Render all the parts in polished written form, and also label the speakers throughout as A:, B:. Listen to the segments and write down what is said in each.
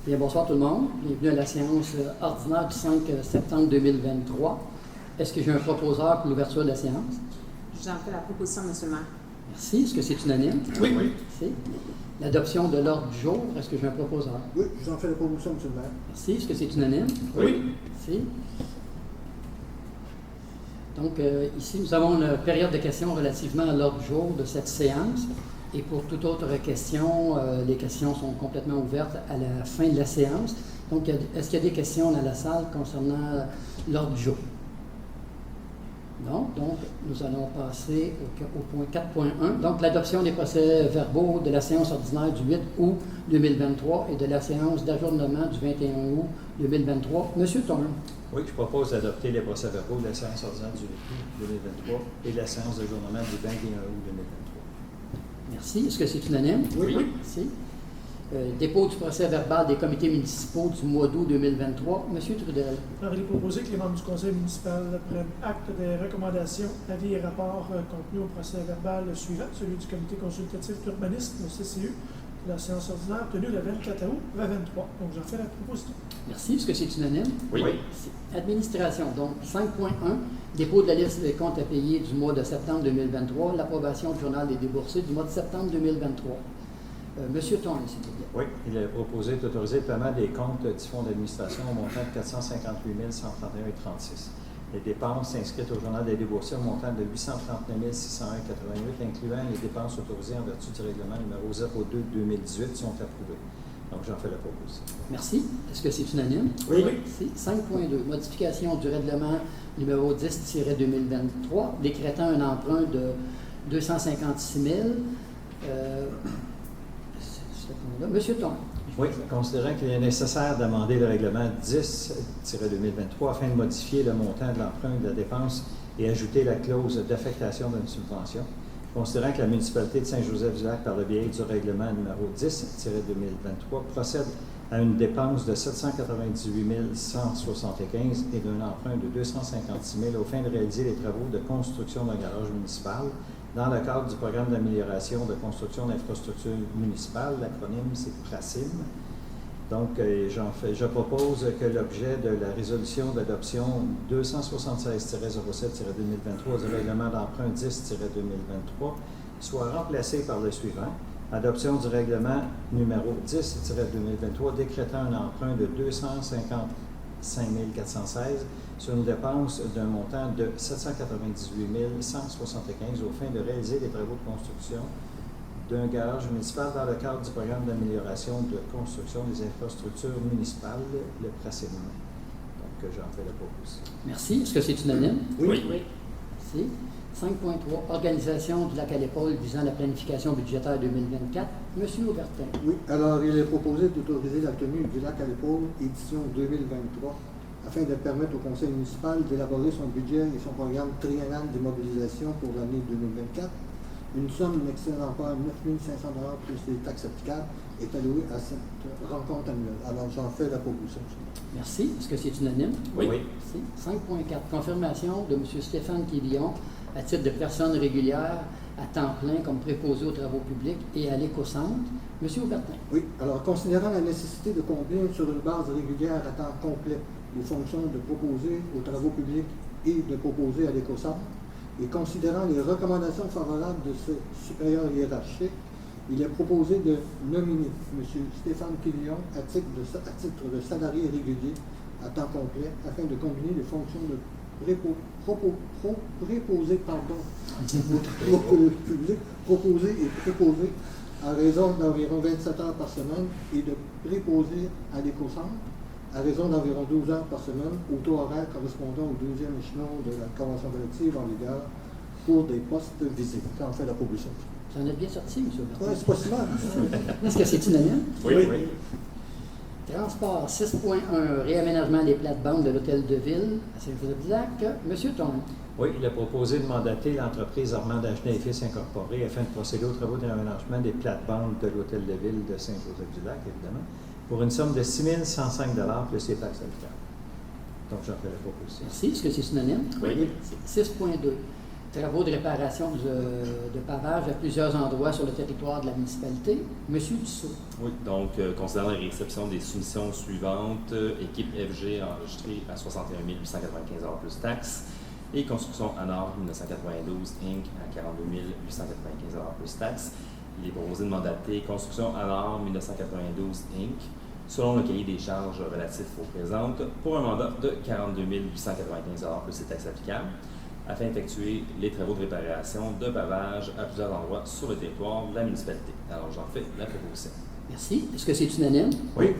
A: Bien, bonsoir tout le monde. Bienvenue à la séance ordinaire du 5 septembre 2023. Est-ce que j'ai un proposeur pour l'ouverture de la séance?
B: J'en fais la proposition, M. le maire.
A: Merci. Est-ce que c'est unanime?
C: Oui.
A: Merci. L'adoption de l'ordre du jour. Est-ce que j'ai un proposeur?
C: Oui, j'en fais la proposition, M. le maire.
A: Merci. Est-ce que c'est unanime?
C: Oui.
A: Merci. Donc, ici, nous avons une période de questions relativement à l'ordre du jour de cette séance. Et pour toute autre question, les questions sont complètement ouvertes à la fin de la séance. Donc, est-ce qu'il y a des questions dans la salle concernant l'ordre du jour? Non. Donc, nous allons passer au point 4.1. Donc, l'adoption des procès-verbaux de la séance ordinaire du 8 août 2023 et de la séance d'ajournement du 21 août 2023. Monsieur Thorne.
D: Oui, je propose d'adopter les procès-verbaux de la séance ordinaire du 8 août 2023 et de la séance d'ajournement du 21 août 2023.
A: Merci. Est-ce que c'est unanime?
C: Oui.
A: Merci. Dépôt du procès-verbal des comités municipaux du mois d'août 2023. Monsieur Trudel.
E: Alors, il est proposé que les membres du conseil municipal prennent acte des recommandations, avis et rapports contenus au procès-verbal suivant, celui du comité consultatif d'urbanisme, le CCU, de la séance ordinaire tenue le 24 août 2023. Donc, j'en fais la proposition.
A: Merci. Est-ce que c'est unanime?
D: Oui.
A: Merci. Administration. Donc, 5.1, dépôt de la liste des comptes à payer du mois de septembre 2023, l'approbation du journal des déboursés du mois de septembre 2023. Monsieur Thorne, s'il vous plaît.
D: Oui, il est proposé d'autoriser le paiement des comptes du fonds d'administration au montant de 458 131,36. Les dépenses inscrites au journal des déboursés au montant de 839 601,88, incluant les dépenses autorisées en vertu du règlement numéro 02-2018, sont approuvées. Donc, j'en fais la proposition.
A: Merci. Est-ce que c'est unanime?
C: Oui.
A: Merci. 5.2, modification du règlement numéro 10-2023, décrétant un emprunt de 256 000. Monsieur Thorne.
D: Oui, considérant qu'il est nécessaire d'amender le règlement 10-2023 afin de modifier le montant de l'emprunt de la dépense et ajouter la clause d'affectation d'une subvention, considérant que la municipalité de Saint-Joseph-du-Lac, par le biais du règlement numéro 10-2023, procède à une dépense de 798 175 et d'un emprunt de 256 000 aux fins de réaliser les travaux de construction d'un garage municipal dans le cadre du programme d'amélioration de construction d'infrastructures municipales. L'acronyme, c'est PRACIM. Donc, je propose que l'objet de la résolution d'adoption 276-07-2023 du règlement d'emprunt 10-2023 soit remplacé par le suivant. Adoption du règlement numéro 10-2023 décrétant un emprunt de 255 416 sur une dépense d'un montant de 798 175 aux fins de réaliser les travaux de construction d'un garage municipal dans le cadre du programme d'amélioration de construction des infrastructures municipales, le PRACIM. Donc, j'en fais la proposition.
A: Merci. Est-ce que c'est unanime?
C: Oui.
A: Merci. 5.3, organisation du lac à l'épaule visant la planification budgétaire 2024. Monsieur Aubertin.
C: Oui, alors il est proposé d'autoriser la tenue du lac à l'épaule, édition 2023, afin de permettre au conseil municipal d'élaborer son budget et son programme triennal d'immobilisation pour l'année 2024. Une somme n'excédant pas 9 500 $ plus les taxes applicables est allouée à cette rencontre annuelle. Alors, j'en fais la proposition.
A: Merci. Est-ce que c'est unanime?
D: Oui.
A: Merci. 5.4, confirmation de M. Stéphane Quillon à titre de personne régulière à temps plein comme préposé aux travaux publics et à l'éco-centre. M. Aubertin.
C: Oui, alors considérant la nécessité de combler sur une base régulière à temps complet les fonctions de proposer aux travaux publics et de proposer à l'éco-centre, et considérant les recommandations favorables de ce supérieur hiérarchique, il est proposé de nominer M. Stéphane Quillon à titre de salarié régulier à temps complet afin de combiner les fonctions de préposé et préposé à raison d'environ 27 heures par semaine et de préposé à l'éco-centre à raison d'environ 12 heures par semaine au taux horaire correspondant au deuxième échelon de la convention collective en vigueur pour des postes visés. Ça en fait la proposition.
A: Vous en êtes bien sorti, M. Aubertin.
C: Oui, c'est pas si mal.
A: Est-ce que c'est unanime?
D: Oui.
A: Transport 6.1, réaménagement des plates-bandes de l'hôtel de ville à Saint-Joseph-du-Lac. M. Thorne.
D: Oui, il a proposé de mandater l'entreprise Armand Dagenet et Fils Incorporé afin de procéder aux travaux de réaménagement des plates-bandes de l'hôtel de ville de Saint-Joseph-du-Lac, évidemment, pour une somme de 6 105 $ plus les taxes applicables. Donc, j'en fais la proposition.
A: Merci. Est-ce que c'est unanime?
D: Oui.
A: 6.2. travaux de réparation de pavage à plusieurs endroits sur le territoire de la municipalité. Monsieur Dussault.
F: Oui, donc, considérant la réception des soumissions suivantes, équipe FG enregistrée à 61 895 plus taxes et construction ANOR 1992 Inc. à 42 895 plus taxes. Il est proposé de mandater construction ANOR 1992 Inc. selon le cahier des charges relatif aux présentes pour un mandat de 42 895 plus les taxes applicables, afin d'effectuer les travaux de réparation de pavage à plusieurs endroits sur le territoire de la municipalité. Alors, j'en fais la proposition.
A: Merci. Est-ce que c'est unanime?
F: Oui.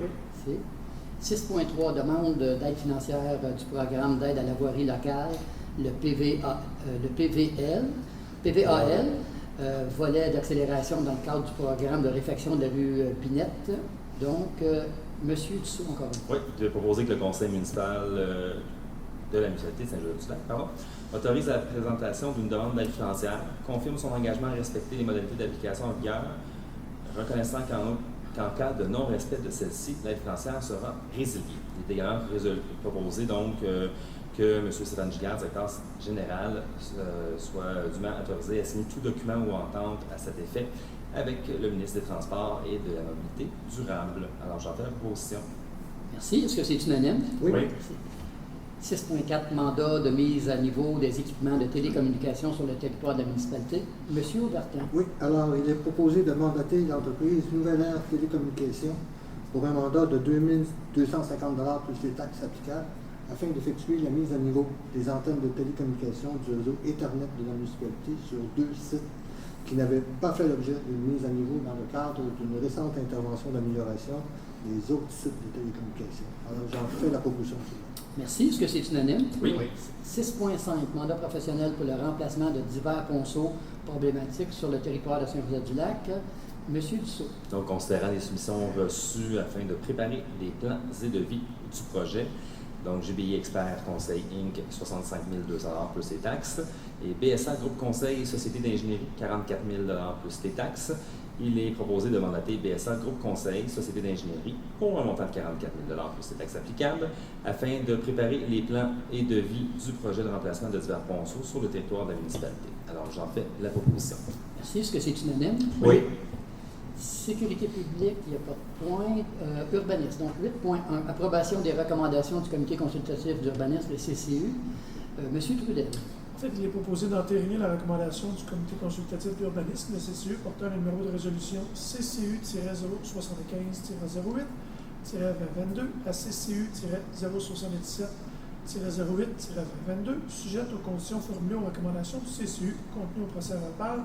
A: C'est 6.3, demande d'aide financière du programme d'aide à la voirie locale, le PVAL, volet d'accélération dans le cadre du programme de réfection de la rue Pinette. Donc, Monsieur Dussault, encore une fois.
F: Oui, je vais proposer que le conseil municipal de la municipalité de Saint-Joseph-du-Lac, autorise la présentation d'une demande d'aide financière, confirme son engagement à respecter les modalités d'application en vigueur, reconnaissant qu'en cas de non-respect de celle-ci, l'aide financière sera résiliée. Il est également proposé donc que M. Stéphane Giguère, directeur général, soit dûment autorisé à signer tout document ou entente à cet effet avec le ministre des Transports et de la Mobilité durable. Alors, j'en fais la proposition.
A: Merci. Est-ce que c'est unanime?
C: Oui.
A: 6.4, mandat de mise à niveau des équipements de télécommunications sur le territoire de la municipalité. Monsieur Aubertin.
C: Oui, alors il est proposé de mandater l'entreprise Nouvelle Aire Télécommunications pour un mandat de 2 250 plus les taxes applicables afin d'effectuer la mise à niveau des antennes de télécommunications du réseau Ethernet de la municipalité sur 2 sites qui n'avaient pas fait l'objet d'une mise à niveau dans le cadre d'une récente intervention d'amélioration des autres sites de télécommunications. Alors j'en fais la proposition.
A: Merci. Est-ce que c'est unanime?
F: Oui.
A: 6.5, mandat professionnel pour le remplacement de divers ponceaux problématiques sur le territoire de Saint-Joseph-du-Lac. Monsieur Dussault.
F: Donc, considérant les soumissions reçues afin de préparer les plans et devis du projet, donc GBI Expert Conseil Inc. 65 200 plus les taxes et BSA Groupe Conseil Société d'ingénierie 44 000 plus les taxes. Il est proposé de mandater BSA Groupe Conseil Société d'ingénierie pour un montant de 44 000 plus les taxes applicables afin de préparer les plans et devis du projet de remplacement de divers ponceaux sur le territoire de la municipalité. Alors, j'en fais la proposition.
A: Merci. Est-ce que c'est unanime?
F: Oui.
A: Sécurité publique, il n'y a pas de point. Urbanisme, donc 8.1, approbation des recommandations du comité consultatif d'urbanisme, le CCU. Monsieur Trudel.
E: En fait, il est proposé d'entériner la recommandation du comité consultatif d'urbanisme, le CCU, portant le numéro de résolution CCU-075-08-2022 à CCU-077-08-2022, sujette aux conditions formulées aux recommandations du CCU contenues au procès verbal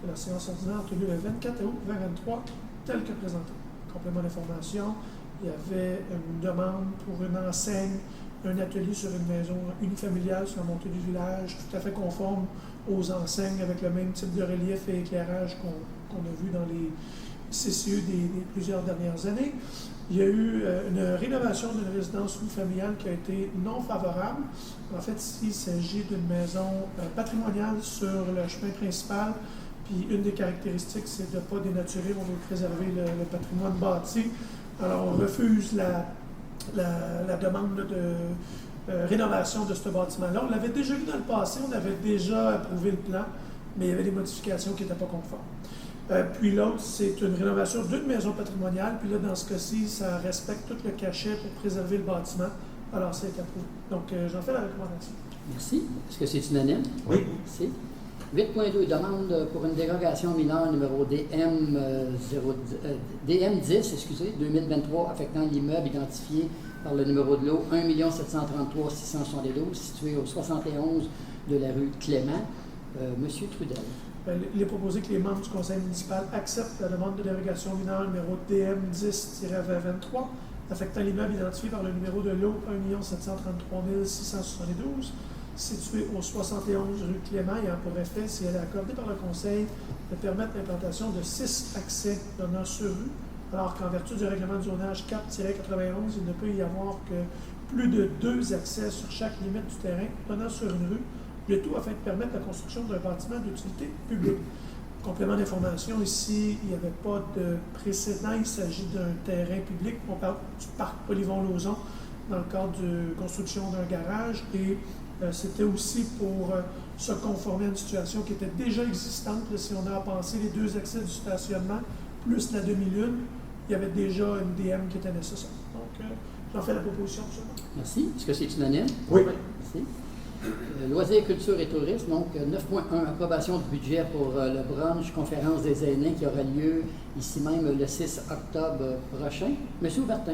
E: de la séance ordinaire tenue le 24 août 2023, telle que présentée. Complément d'information, il y avait une demande pour une enseigne, un atelier sur une maison unifamiliale sur la montée du village, tout à fait conforme aux enseignes avec le même type de relief et éclairage qu'on a vu dans les CCU des plusieurs dernières années. Il y a eu une rénovation d'une résidence unifamiliale qui a été non favorable. En fait, ici, il s'agit d'une maison patrimoniale sur le chemin principal. Puis une des caractéristiques, c'est de ne pas dénaturer, on veut préserver le patrimoine bâti. Alors, on refuse la demande de rénovation de ce bâtiment-là. On l'avait déjà vu dans le passé, on avait déjà approuvé le plan, mais il y avait des modifications qui n'étaient pas conformes. Puis l'autre, c'est une rénovation d'une maison patrimoniale. Puis là, dans ce cas-ci, ça respecte tout le cachet pour préserver le bâtiment. Alors, c'est approuvé. Donc, j'en fais la recommandation.
A: Merci. Est-ce que c'est unanime?
F: Oui.
A: Merci. 8.2, demande pour une dérogation mineure numéro DM10, 2023, affectant l'immeuble identifié par le numéro de lot 1 733 672, situé au 71 de la rue Clément. Monsieur Trudel.
E: Il est proposé que les membres du conseil municipal acceptent la demande de dérogation mineure numéro DM10-2023, affectant l'immeuble identifié par le numéro de lot 1 733 672, situé au 71 rue Clément, ayant pour effet, si elle est accordée par le conseil, de permettre l'implantation de 6 accès donnant sur rue, alors qu'en vertu du règlement de zonage 4-91, il ne peut y avoir que plus de 2 accès sur chaque limite du terrain donnant sur une rue, le tout afin de permettre la construction d'un bâtiment d'utilité publique. Complément d'information, ici, il n'y avait pas de précédent, il s'agit d'un terrain public, on parle du parc Polyvon-Lauzon, dans le cadre de construction d'un garage, et c'était aussi pour se conformer à une situation qui était déjà existante. Là, si on a à penser les 2 accès du stationnement, plus la demi-lune, il y avait déjà une DM qui était nécessaire. Donc, j'en fais la proposition, absolument.
A: Merci. Est-ce que c'est unanime?
C: Oui.
A: Merci. Loisirs, culture et tourisme, donc 9.1, approbation du budget pour le brunch conférence des aînés qui aura lieu ici même le 6 octobre prochain. Monsieur Bertin.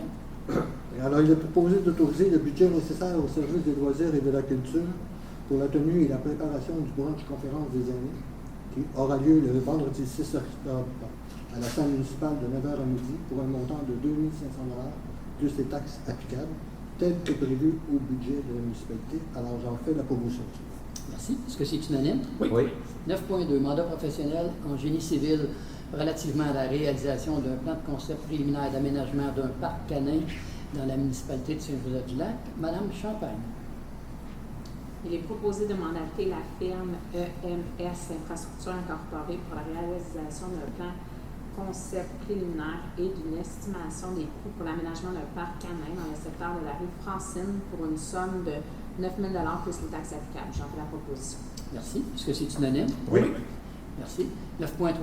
C: Alors, il est proposé d'autoriser le budget nécessaire au service des loisirs et de la culture pour la tenue et la préparation du brunch conférence des aînés qui aura lieu le vendredi 6 octobre à la salle municipale de 9h à midi pour un montant de 2 500 $, plus les taxes applicables, tel que prévu au budget de la municipalité. Alors, j'en fais la promotion.
A: Merci. Est-ce que c'est unanime?
D: Oui.
A: 9.2, mandat professionnel en génie civil relativement à la réalisation d'un plan de concept préliminaire d'aménagement d'un parc canin dans la municipalité de Saint-Joseph-du-Lac. Madame Champagne.
B: Il est proposé de mandater la firme EMS Infrastructure Incorporée pour la réalisation d'un plan concept préliminaire et d'une estimation des coûts pour l'aménagement d'un parc canin dans le secteur de la rue Francine pour une somme de 9 000 $ plus les taxes applicables. J'en fais la proposition.
A: Merci. Est-ce que c'est unanime?
D: Oui.
A: Merci. 9.3,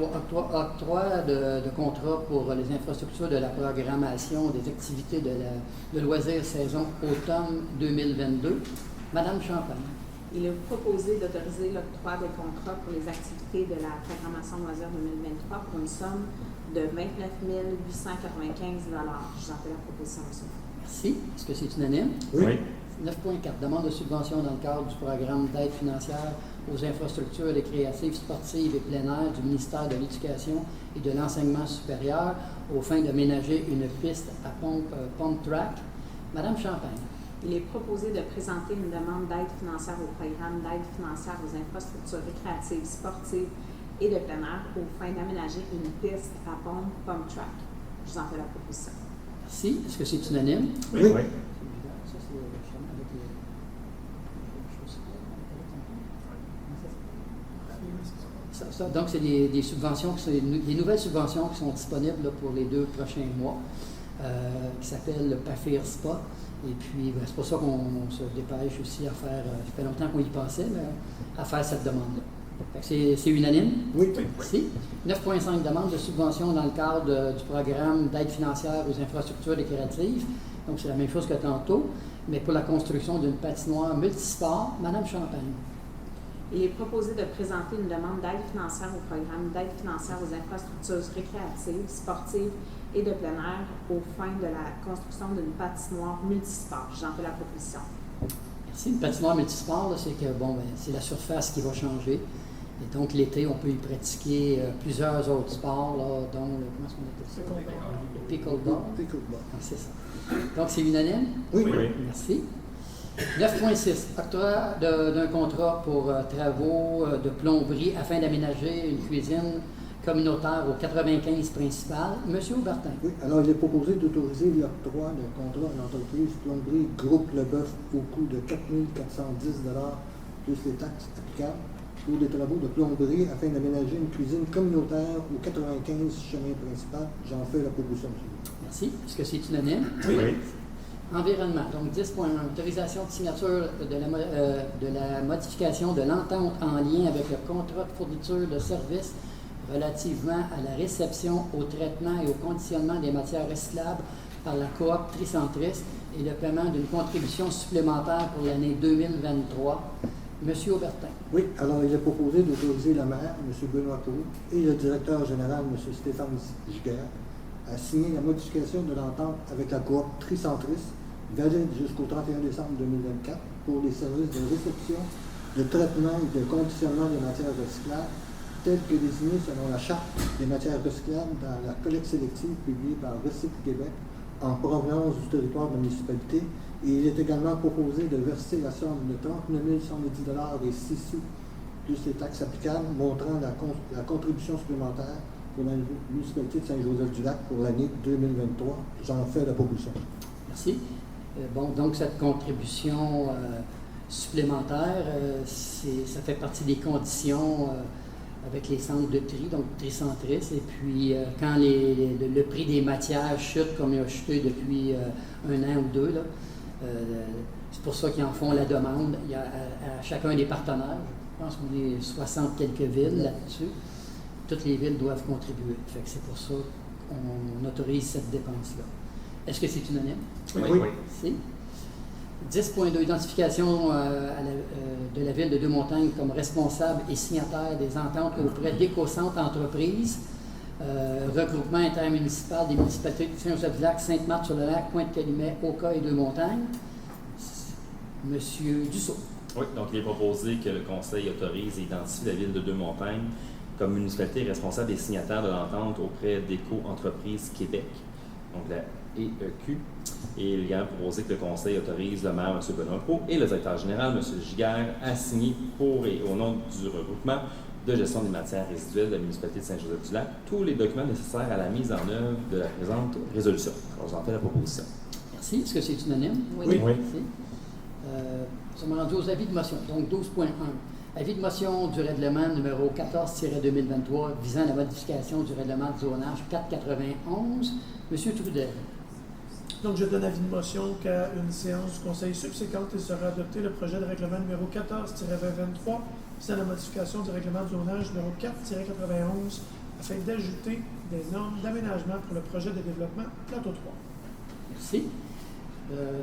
A: octroi de contrat pour les infrastructures de la programmation des activités de loisirs saison automne 2022. Madame Champagne.
B: Il est proposé d'autoriser l'octroi des contrats pour les activités de la programmation loisirs 2023 pour une somme de 29 895 $. J'en fais la proposition, monsieur.
A: Merci. Est-ce que c'est unanime?
D: Oui.
A: 9.4, demande de subvention dans le cadre du programme d'aide financière aux infrastructures récréatives, sportives et plein air du ministère de l'Éducation et de l'Enseignement supérieur aux fins d'aménager une piste à pump track. Madame Champagne.
B: Il est proposé de présenter une demande d'aide financière au programme d'aide financière aux infrastructures récréatives, sportives et de plein air aux fins d'aménager une piste à pompe pump track. Je vous en fais la proposition.
A: Merci. Est-ce que c'est unanime?
C: Oui.
A: Ça, c'est avec donc, c'est des subventions, des nouvelles subventions qui sont disponibles là, pour les 2 prochains mois, qui s'appellent le PAFIR SPA. Et puis, c'est pour ça qu'on se dépêche aussi à faire, ça fait longtemps qu'on y passait, mais à faire cette demande-là. C'est unanime?
C: Oui.
A: Merci. 9.5, demande de subvention dans le cadre du programme d'aide financière aux infrastructures récréatives. Donc, c'est la même chose que tantôt, mais pour la construction d'une patinoire multisport. Madame Champagne.
B: Il est proposé de présenter une demande d'aide financière au programme d'aide financière aux infrastructures récréatives, sportives et de plein air aux fins de la construction d'une patinoire multisport. J'en fais la proposition.
A: Merci. Une patinoire multisport, là, c'est que c'est la surface qui va changer. Et donc, l'été, on peut y pratiquer plusieurs autres sports, là, dont comment est-ce qu'on appelle ça? Le pickleball.
C: Pickleball.
A: Ah, c'est ça. Donc, c'est unanime?
C: Oui.
A: Merci. 9.6, octroi d'un contrat pour travaux de plomberie afin d'aménager une cuisine communautaire au 95 principal. Monsieur Aubertin.
C: Oui, alors il est proposé d'autoriser l'octroi d'un contrat à l'entreprise Plomberie Groupe Leboeuf au coût de 4 410 $ plus les taxes applicables pour des travaux de plomberie afin d'aménager une cuisine communautaire au 95 chemin principal. J'en fais la proposition, monsieur.
A: Merci. Est-ce que c'est unanime?
D: Oui.
A: Environnement. Donc, 10.1, autorisation de signature de la modification de l'entente en lien avec le contrat de fourniture de services relativement à la réception, au traitement et au conditionnement des matières recyclables par la coop Tricentris et le paiement d'une contribution supplémentaire pour l'année 2023. Monsieur Aubertin.
C: Oui, alors il est proposé d'autoriser le maire, M. Benoît Cour, et le directeur général, M. Stéphane Giguère, à signer la modification de l'entente avec la coop Tricentris, valide jusqu'au 31 décembre 2024, pour les services de réception, de traitement et de conditionnement des matières recyclables, tels que désignés selon la Charte des matières recyclables dans la collecte sélective publiée par Recycle Québec en provenance du territoire de la municipalité. Et il est également proposé de verser la somme de 39 110 $ et 6 sous, plus les taxes applicables, montrant la contribution supplémentaire pour la municipalité de Saint-Joseph-du-Lac pour l'année 2023. J'en fais la proposition.
A: Merci. Donc, cette contribution supplémentaire, ça fait partie des conditions avec les centres de tri, donc Tricentris. Et puis, quand le prix des matières chute, comme il a chuté depuis 1 an ou 2, là, c'est pour ça qu'ils en font la demande à chacun des partenaires. je pense qu'on est 60 quelques villes là-dessus. Toutes les villes doivent contribuer. Fait que c'est pour ça qu'on autorise cette dépense-là. Est-ce que c'est unanime?
C: Oui.
A: Si. 10.2, identification de la ville de Deux-Montagnes comme responsable et signataire des ententes auprès d'Écocentre Entreprises, regroupement intermunicipal des municipalités de Saint-Joseph-du-Lac, Sainte-Marthe-sur-le-Lac, Pointe-Calumet, Oka et Deux-Montagnes. Monsieur Dussault.
F: Oui, donc il est proposé que le Conseil autorise et identifie la ville de Deux-Montagnes comme municipalité responsable et signataire de l'entente auprès d'Éco-Entreprises Québec, donc la EEQ. Et il est également proposé que le Conseil autorise le maire, M. Benoît Proulx, et le directeur général, M. Giguère, à signer pour et au nom du regroupement de gestion des matières résiduelles de la municipalité de Saint-Joseph-du-Lac tous les documents nécessaires à la mise en œuvre de la présente résolution. Alors, j'en fais la proposition.
A: Merci. Est-ce que c'est unanime?
B: Oui.
D: Oui.
A: Merci. Nous sommes rendus aux avis de motion. Donc, 12.1. Avis de motion du règlement numéro 14-2023 visant la modification du règlement de zonage 491. Monsieur Trudel.
E: Donc, je donne avis de motion qu'à une séance du Conseil subséquente, il sera adopté le projet de règlement numéro 14-2023 visant la modification du règlement de zonage numéro 4-91 afin d'ajouter des normes d'aménagement pour le projet de développement Plateau 3.
A: Merci.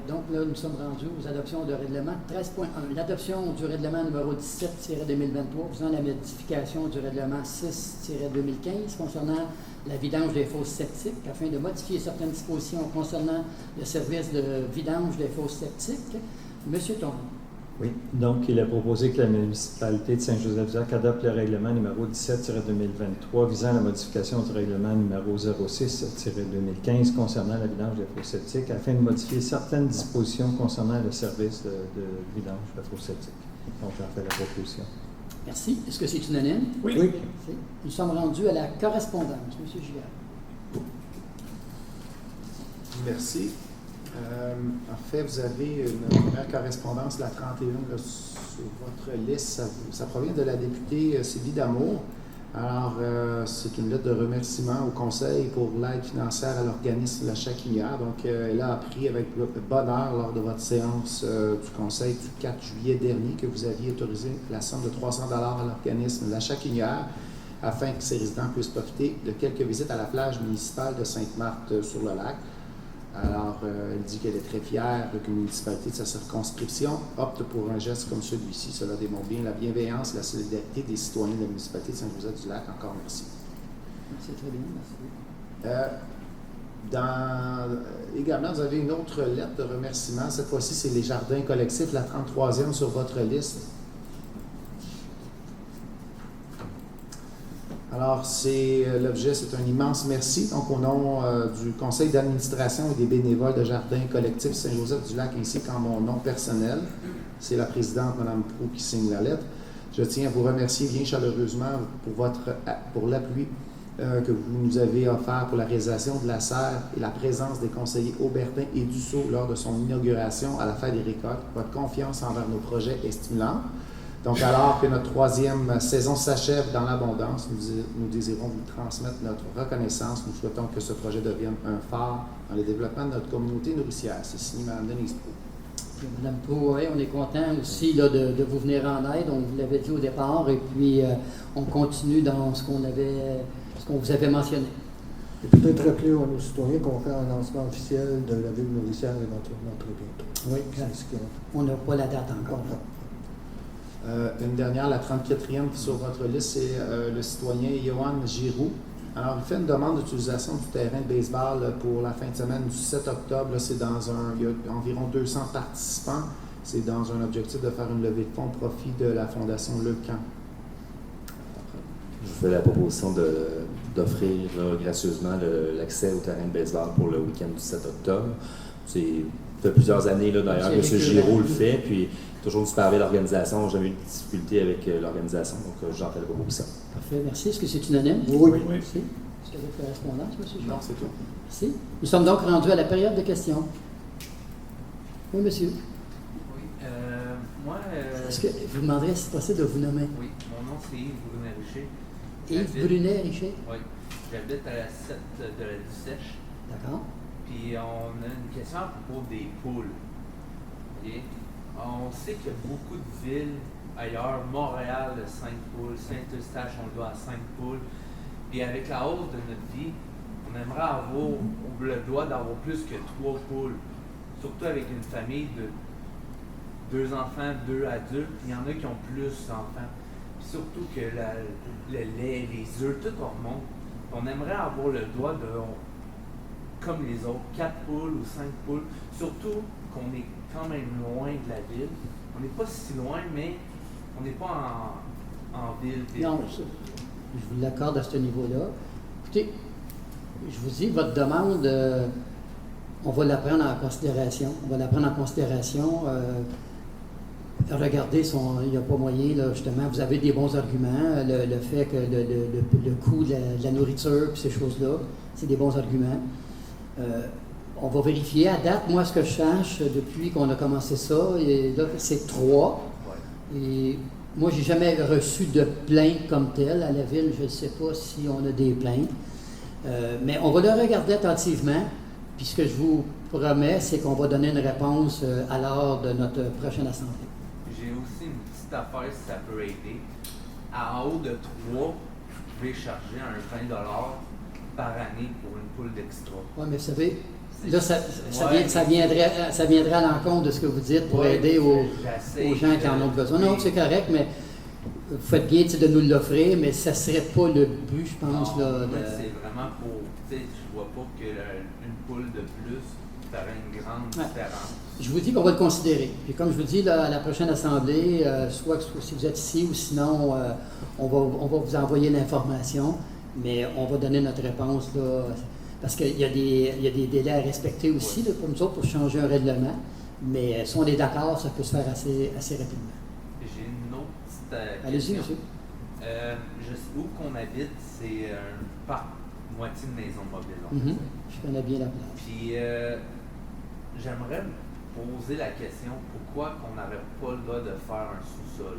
A: Donc là, nous sommes rendus aux adoptions de règlement 13.1. L'adoption du règlement numéro 17-2023 visant la modification du règlement 6-2015 concernant la vidange des fosses septiques afin de modifier certaines dispositions concernant le service de vidange des fosses septiques. Monsieur Thorne.
D: Oui. Donc, il est proposé que la municipalité de Saint-Joseph-du-Lac adopte le règlement numéro 17-2023 visant la modification du règlement numéro 06-2015 concernant la vidange des fosses septiques afin de modifier certaines dispositions concernant le service de vidange de fosses septiques. Donc, j'en fais la proposition.
A: Merci. Est-ce que c'est unanime?
E: Oui.
A: Merci. Nous sommes rendus à la correspondance. Monsieur Giguère.
G: Merci. En fait, vous avez une première correspondance, la 31, là, sur votre liste. Ça provient de la députée Sylvie Damour. Alors, c'est une lettre de remerciement au Conseil pour l'aide financière à l'organisme La Chacunière. Donc, elle a appris avec bonheur lors de votre séance du Conseil du 4 juillet dernier que vous aviez autorisé la somme de 300 $ à l'organisme La Chacunière afin que ses résidents puissent profiter de quelques visites à la plage municipale de Sainte-Marthe-sur-le-Lac. Alors, elle dit qu'elle est très fière qu'une municipalité de sa circonscription opte pour un geste comme celui-ci. Cela démontre bien la bienveillance et la solidarité des citoyens de la municipalité de Saint-Joseph-du-Lac. Encore merci.
A: Merci, très bien. Merci.
G: Également, vous avez une autre lettre de remerciement. Cette fois-ci, c'est les jardins collectifs, la 33e sur votre liste. Alors, l'objet, c'est un immense merci. Donc, au nom du conseil d'administration et des bénévoles de Jardins collectifs Saint-Joseph-du-Lac, ainsi qu'en mon nom personnel, c'est la présidente, Mme Proulx, qui signe la lettre. Je tiens à vous remercier bien chaleureusement pour l'appui que vous nous avez offert pour la réalisation de la serre et la présence des conseillers Aubertin et Dussault lors de son inauguration à la fête des récoltes. Votre confiance envers nos projets est stimulante. Donc, alors que notre 3e saison s'achève dans l'abondance, nous désirons vous transmettre notre reconnaissance. Nous souhaitons que ce projet devienne un phare dans le développement de notre communauté nourricière. C'est signé Mme Denise Proulx.
A: Mme Proulx, oui, on est content aussi là, de vous venir en aide. On vous l'avait dit au départ et puis on continue dans ce qu'on vous avait mentionné.
C: Et peut-être rappeler à nos citoyens qu'on fait un lancement officiel de la ville nourricière éventuellement très bientôt.
A: Oui, on n'a pas la date encore.
G: Une dernière, la 34e sur votre liste, c'est le citoyen Johan Giroux. Alors, il fait une demande d'utilisation du terrain de baseball pour la fin de semaine du 7 octobre. Là, il y a environ 200 participants. C'est dans un objectif de faire une levée de fonds au profit de la Fondation Le Camp.
F: Je fais la proposition d'offrir gracieusement l'accès au terrain de baseball pour le week-end du 7 octobre. Ça fait plusieurs années, là, d'ailleurs, M. Giraud le fait, puis toujours super bien l'organisation. J'ai jamais eu de difficulté avec l'organisation, donc j'en fais la proposition.
A: Parfait, merci. Est-ce que c'est unanime?
C: Oui.
A: Merci. Est-ce qu'il y a d'autres correspondances, M. Giraud?
G: Non, c'est tout.
A: Merci. Nous sommes donc rendus à la période de questions. Oui, monsieur.
H: Oui, moi...
A: Est-ce que vous demanderez si c'est possible de vous nommer?
H: Oui, mon nom c'est Yves Brunet-Richer.
A: Yves Brunet-Richer.
H: Oui, j'habite à la 7 de la Dussèche.
A: D'accord.
H: Puis on a une question à propos des poules. Okay? On sait qu'il y a beaucoup de villes ailleurs. Montréal, 5 poules. Saint-Eustache, on le doit à 5 poules. Puis avec la hausse de notre vie, on aimerait avoir le droit d'avoir plus que 3 poules. Surtout avec une famille de 2 enfants, 2 adultes. Il y en a qui ont plus d'enfants. Puis surtout que le lait, les œufs, tout remonte. On aimerait avoir le droit de, comme les autres, 4 poules ou 5 poules. Surtout qu'on est quand même loin de la ville. On n'est pas si loin, mais on n'est pas en ville.
A: Non, je vous l'accorde à ce niveau-là. Écoutez, je vous dis, votre demande, on va la prendre en considération. On va la prendre en considération. Regardez, il n'y a pas moyen, là, justement, vous avez des bons arguments. Le fait que le coût de la nourriture et ces choses-là, c'est des bons arguments. On va vérifier. À date, moi, ce que je cherche depuis qu'on a commencé ça, et là, c'est 3. Et moi, j'ai jamais reçu de plainte comme telle. À la ville, je ne sais pas si on a des plaintes. Mais on va le regarder attentivement. Puis ce que je vous promets, c'est qu'on va donner une réponse à l'heure de notre prochaine assemblée.
H: J'ai aussi une petite affaire, si ça peut aider. En haut de 3, vous pouvez charger un 20$ par année pour une poule d'extra.
A: Oui, mais vous savez, là, ça viendrait à l'encontre de ce que vous dites pour aider aux gens qui en ont besoin. Non, c'est correct, mais vous faites bien de nous l'offrir, mais ça ne serait pas le but, je pense.
H: Non,
A: Là,
H: c'est vraiment pour, tu sais, je vois pas qu'une poule de plus ferait une grande différence.
A: Je vous dis qu'on va le considérer. Puis comme je vous dis, là, à la prochaine assemblée, soit si vous êtes ici ou sinon, on va vous envoyer l'information, mais on va donner notre réponse, là, parce qu'il y a des délais à respecter aussi, là, pour nous autres, pour changer un règlement. Mais si on est d'accord, ça peut se faire assez rapidement.
H: J'ai une autre petite
A: Allez-y,
H: question.
A: monsieur.
H: Où qu'on habite, c'est un parc, moitié de maison mobile.
A: Mm-hmm. Je connais bien la place.
H: Puis, j'aimerais me poser la question, pourquoi qu'on n'aurait pas le droit de faire un sous-sol?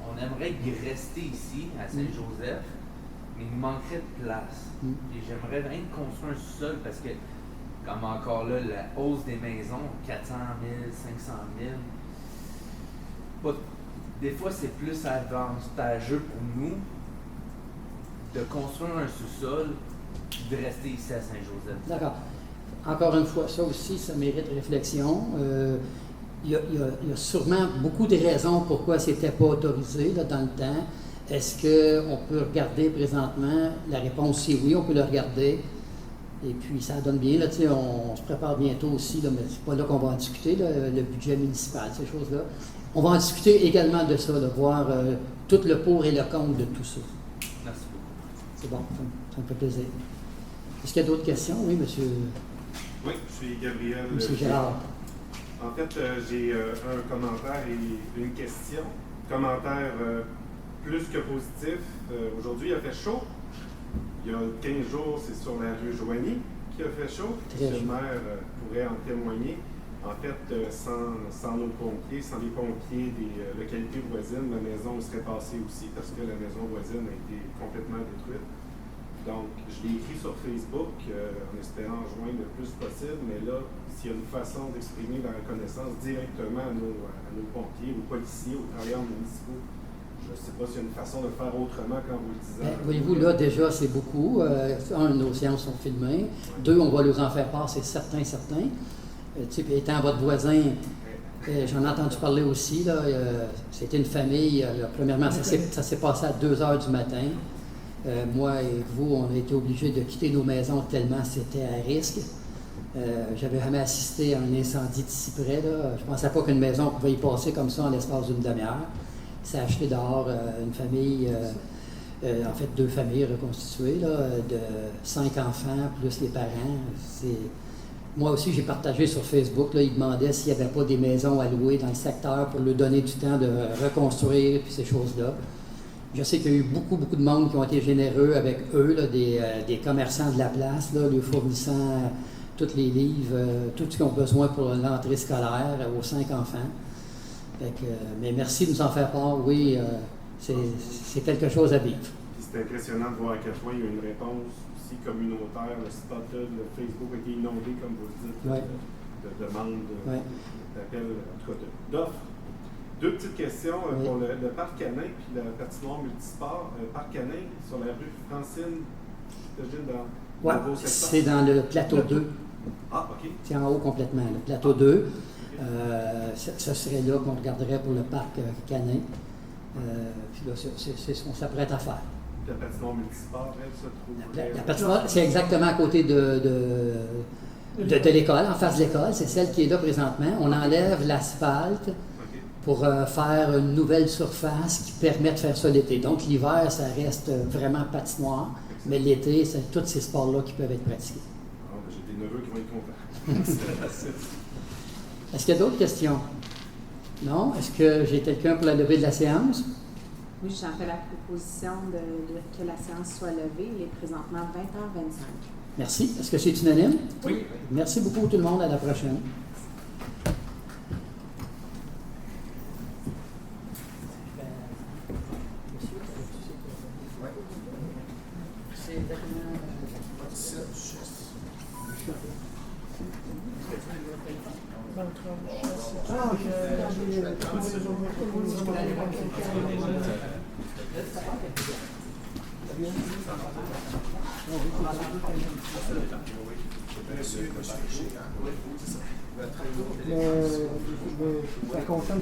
H: On aimerait y rester ici, à Saint-Joseph, mais il nous manquerait de place. Et j'aimerais bien construire un sous-sol parce que, comme encore là, la hausse des maisons, 400 000, 500 000, des fois c'est plus avantageux pour nous de construire un sous-sol que de rester ici à Saint-Joseph.
A: D'accord. Encore une fois, ça aussi, ça mérite réflexion. Il y a sûrement beaucoup de raisons pourquoi ce n'était pas autorisé là, dans le temps. Est-ce qu'on peut regarder présentement? La réponse, c'est oui, on peut le regarder. Et puis, ça donne bien. Là, on se prépare bientôt aussi, là, mais c'est pas là qu'on va en discuter, là, le budget municipal, ces choses-là. On va en discuter également de ça, de voir tout le pour et le contre de tout ça.
H: Merci beaucoup.
A: C'est bon, ça me fait plaisir. Est-ce qu'il y a d'autres questions? Oui, monsieur.
I: Oui, je suis Gabriel.
A: Monsieur Gérard.
I: En fait, j'ai un commentaire et une question. Commentaire plus que positif. Aujourd'hui, il a fait chaud. Il y a 15 jours, c'est sur la rue Joigny qui a fait chaud.
A: Très
I: Le maire pourrait en témoigner. En fait, sans nos pompiers, sans les pompiers des localités voisines, ma maison serait passée aussi parce que la maison voisine a été complètement détruite. Donc, je l'ai écrit sur Facebook en espérant rejoindre le plus possible, mais là, s'il y a une façon d'exprimer la reconnaissance directement à nos pompiers, aux policiers, aux travailleurs municipaux, je ne sais pas s'il y a une façon de faire autrement qu'en vous le disant.
A: Voyez-vous, là, déjà, c'est beaucoup. Nos séances sont filmées. 2, on va leur en faire part, c'est certain. Étant votre voisin, j'en ai entendu parler aussi. C'était une famille. Premièrement, ça s'est passé à 2 heures du matin. Moi et vous, on a été obligés de quitter nos maisons tellement c'était à risque. J'avais jamais assisté à un incendie d'ici près. Là. Je ne pensais pas qu'une maison pouvait y passer comme ça en l'espace d'une demi-heure. C'est acheté dehors une famille, en fait 2 familles reconstituées, là, de 5 enfants plus les parents. Moi aussi, j'ai partagé sur Facebook, là, ils demandaient s'il n'y avait pas des maisons à louer dans le secteur pour leur donner du temps de reconstruire puis ces choses-là. Je sais qu'il y a eu beaucoup de monde qui ont été généreux avec eux, là, des commerçants de la place, là, leur fournissant tous les livres, tout ce qu'ils ont besoin pour l'entrée scolaire aux 5 enfants. Mais merci de nous en faire part. Oui, c'est quelque chose à vivre.
I: C'est impressionnant de voir à quel point il y a une réponse aussi communautaire. Le spot de Facebook a été inondé, comme vous le dites, de demandes, d'appels, en tout cas d'offres. Deux petites questions pour le parc canin puis la patinoire multisport. Parc canin sur la rue Francine, j'imagine dans
A: Oui,
I: le nouveau secteur.
A: c'est dans le plateau 2.
I: Ah, OK.
A: C'est en haut complètement, le plateau 2. Ce serait là qu'on regarderait pour le parc canin. Puis là, c'est ce qu'on s'apprête à faire.
I: La patinoire multisport, elle se trouve.
A: La patinoire, c'est exactement à côté de l'école, en face de l'école. C'est celle qui est là présentement. On enlève l'asphalte pour faire une nouvelle surface qui permet de faire ça l'été. Donc l'hiver, ça reste vraiment patinoire, mais l'été, c'est tous ces sports-là qui peuvent être pratiqués.
I: Ah, j'ai des neveux qui vont être contents.
A: Est-ce qu'il y a d'autres questions? Non? Est-ce que j'ai quelqu'un pour la levée de la séance?
B: Oui, j'en fais la proposition que la séance soit levée. Il est présentement 20h25.
A: Merci. Est-ce que c'est unanime?
H: Oui.
A: Merci beaucoup tout le monde. À la prochaine.
C: Ça concerne